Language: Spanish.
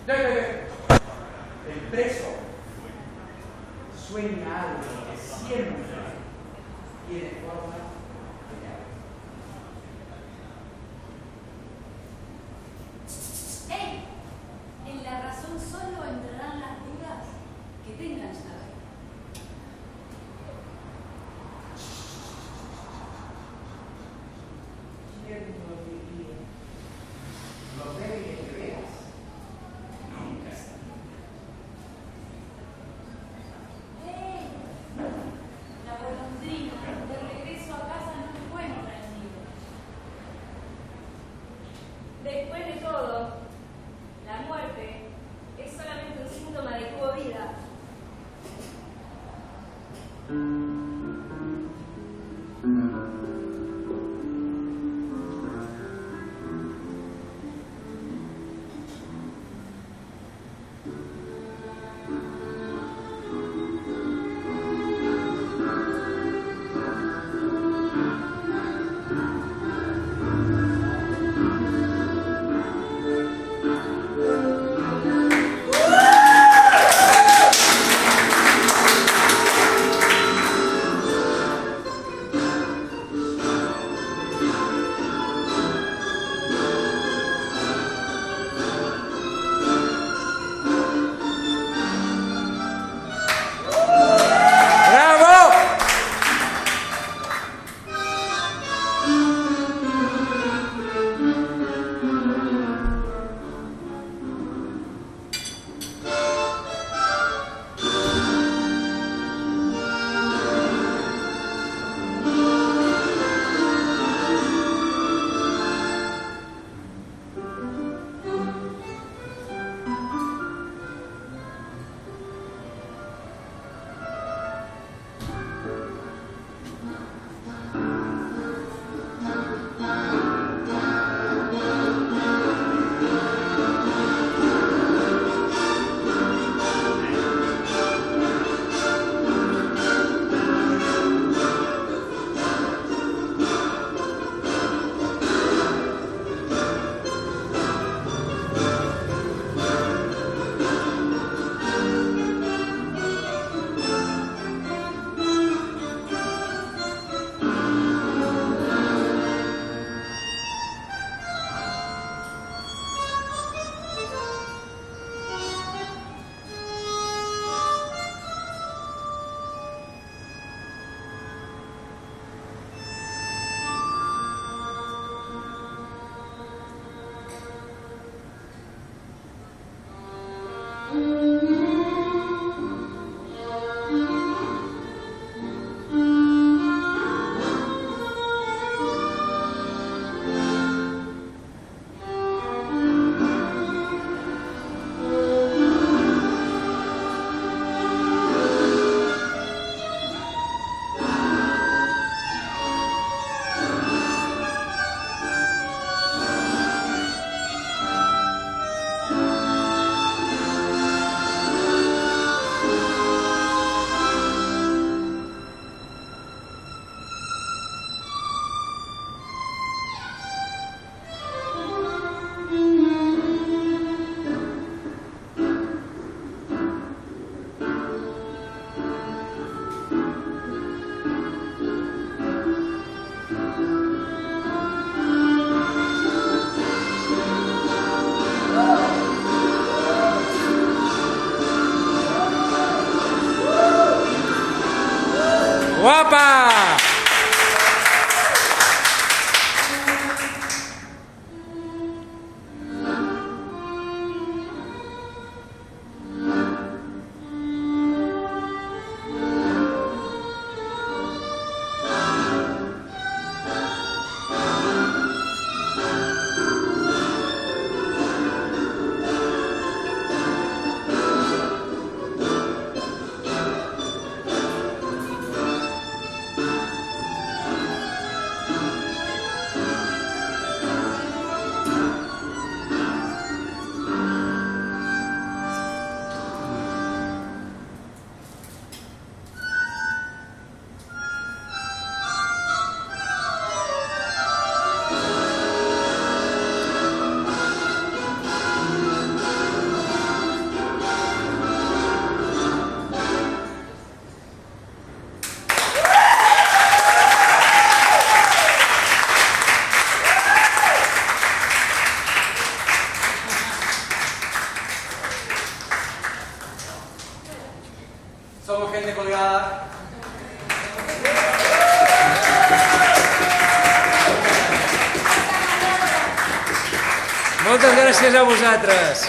El preso sueña algo que siempre tiene forma de ave. ¡Ey! En la razón solo entrarán las dudas que tengan llave. ¿Quién lo diría? Lo débil que veas, nunca está. ¡Ey! La golondrina de regreso a casa no encuentra el nido. Después de todo, la muerte es solamente un síntoma de que hubo vida. que hem de colgar. Moltes gràcies a vosaltres.